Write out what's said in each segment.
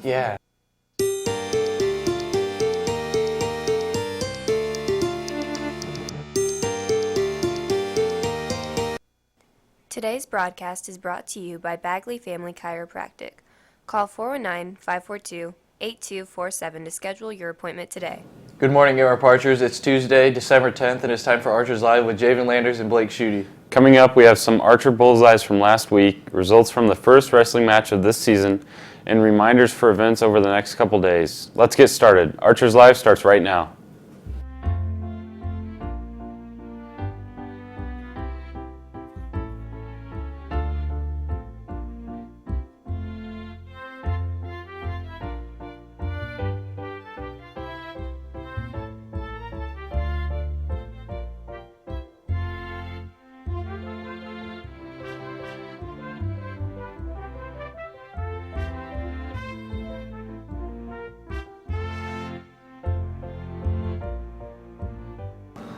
Yeah. Today's broadcast is brought to you by Bagley Family Chiropractic. Call 419-542-8247 to schedule your appointment today. Good morning, ARP Archers. It's Tuesday, December 10th, and it's time for Archers Live with Jayvin Landers and Blake Schuette. Coming up, we have some Archer Bullseyes from last week, results from the first wrestling match of this season, and reminders for events over the next couple days. Let's get started. Archers Live starts right now.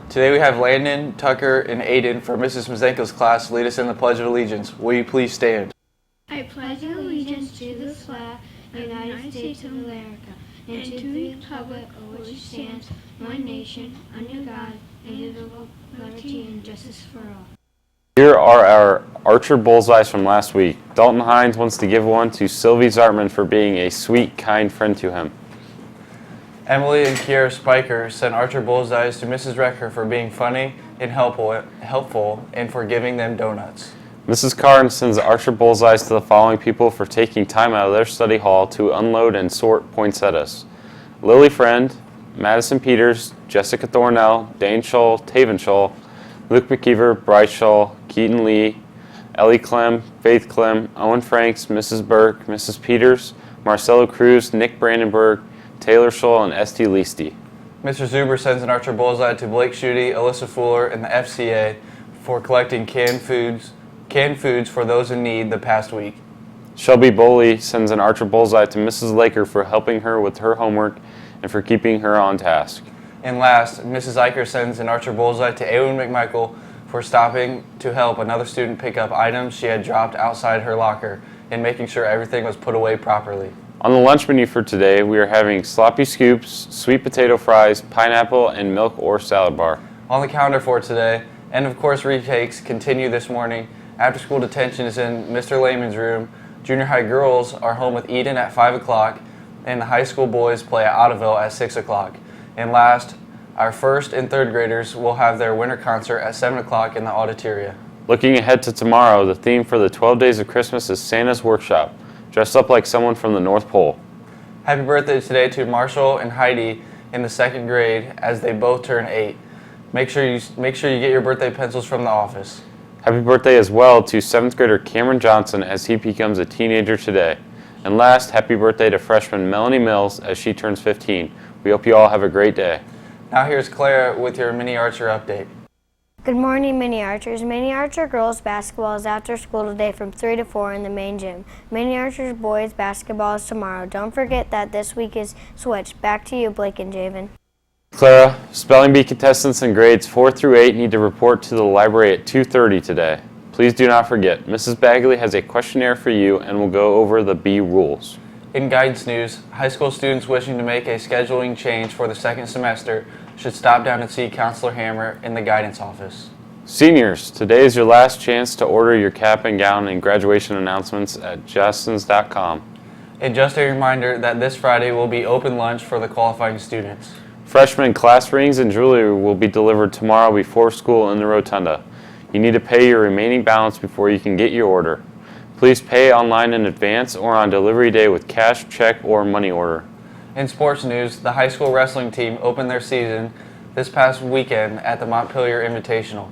Today we have Landon, Tucker, and Aiden from Mrs. Mazenko's class lead us in the Pledge of Allegiance. Will you please stand? I pledge allegiance to the flag of the United States of America and to the republic for which it stands, one nation, under God, indivisible, with liberty and justice for all. Here are our Archer Bullseyes from last week. Dalton Hines wants to give one to Sylvie Zartman for being a sweet, kind friend to him. Emily and Kiera Spiker sent Archer Bullseyes to Mrs. Recker for being funny and helpful and for giving them donuts. Mrs. Carden sends Archer Bullseyes to the following people for taking time out of their study hall to unload and sort poinsettias: Lily Friend, Madison Peters, Jessica Thornell, Dane Scholl, Taven Scholl, Luke McKeever, Bryce Scholl, Keaton Lee, Ellie Clem, Faith Clem, Owen Franks, Mrs. Burke, Mrs. Peters, Marcelo Cruz, Nick Brandenburg, Taylor Scholl, and St. Leasty. Mr. Zuber sends an Archer Bullseye to Blake Schuette, Alyssa Fuller, and the FCA for collecting canned foods for those in need the past week. Shelby Boley sends an Archer Bullseye to Mrs. Laker for helping her with her homework and for keeping her on task. And last, Mrs. Eicher sends an Archer Bullseye to Gaige McMichael for stopping to help another student pick up items she had dropped outside her locker and making sure everything was put away properly. On the lunch menu for today, we are having sloppy scoops, sweet potato fries, pineapple, and milk or salad bar. On the calendar for today, and of course retakes continue this morning. After school detention is in Mr. Lehman's room. Junior high girls are home with Eden at 5 o'clock, and the high school boys play at Ottoville at 6 o'clock. And last, our first and third graders will have their winter concert at 7 o'clock in the auditorium. Looking ahead to tomorrow, the theme for the 12 Days of Christmas is Santa's Workshop, dressed up like someone from the North Pole. Happy birthday today to Marshall and Heidi in the second grade as they both turn 8. Make sure you get your birthday pencils from the office. Happy birthday as well to 7th grader Cameron Johnson as he becomes a teenager today. And last, happy birthday to freshman Melanie Mills as she turns 15. We hope you all have a great day. Now here's Clara with your Mini Archer update. Good morning, Mini Archers. Mini Archer girls basketball is after school today from 3 to 4 in the main gym. Mini Archers boys basketball is tomorrow. Don't forget that this week is switched. Back to you, Blake and Jayvin. Clara, spelling bee contestants in grades 4 through 8 need to report to the library at 2:30 today. Please do not forget, Mrs. Bagley has a questionnaire for you and will go over the bee rules. In guidance news, high school students wishing to make a scheduling change for the second semester should stop down and see Counselor Hammer in the guidance office. Seniors, today is your last chance to order your cap and gown and graduation announcements at justins.com. And just a reminder that this Friday will be open lunch for the qualifying students. Freshmen class rings and jewelry will be delivered tomorrow before school in the rotunda. You need to pay your remaining balance before you can get your order. Please pay online in advance or on delivery day with cash, check, or money order. In sports news, the high school wrestling team opened their season this past weekend at the Montpelier Invitational.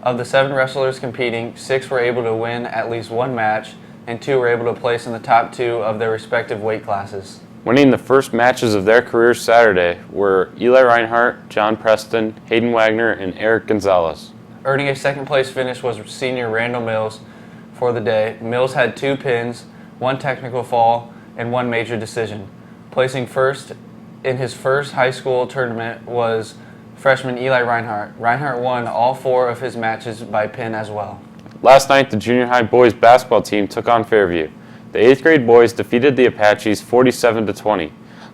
Of the 7 wrestlers competing, 6 were able to win at least one match, and 2 were able to place in the top 2 of their respective weight classes. Winning the first matches of their careers Saturday were Eli Reinhardt, John Preston, Hayden Wagner, and Eric Gonzalez. Earning a second-place finish was senior Randall Mills for the day. Mills had 2 pins, 1 technical fall, and 1 major decision. Placing first in his first high school tournament was freshman Eli Reinhardt. Reinhardt won all 4 of his matches by pin as well. Last night, the junior high boys basketball team took on Fairview. The 8th grade boys defeated the Apaches 47-20.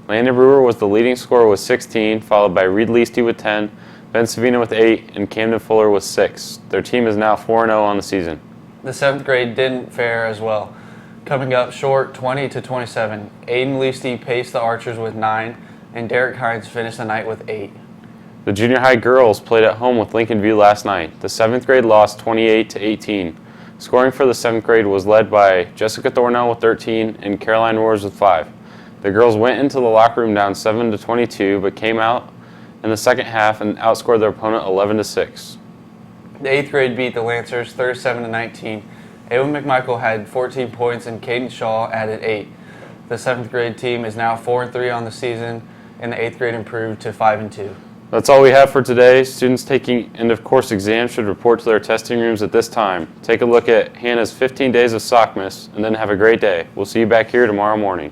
Lydia Brewer was the leading scorer with 16, followed by Reed Leasty with 10, Ben Savina with 8, and Camden Fuller with 6. Their team is now 4-0 on the season. The 7th grade didn't fare as well. Coming up short 20-27, Aiden Leasty paced the Archers with 9, and Derek Hines finished the night with 8. The junior high girls played at home with Lincoln View last night. The 7th grade lost 28-18. Scoring for the 7th grade was led by Jessica Thornell with 13 and Caroline Roars with 5. The girls went into the locker room down 7-22, but came out in the second half and outscored their opponent 11-6. The 8th grade beat the Lancers 37-19. Jaidis McMichael had 14 points and Caden Shaw added 8. The 7th grade team is now 4-3 on the season, and the 8th grade improved to 5-2. That's all we have for today. Students taking end-of-course exams should report to their testing rooms at this time. Take a look at Hannah's 15 days of SOCMAS, and then have a great day. We'll see you back here tomorrow morning.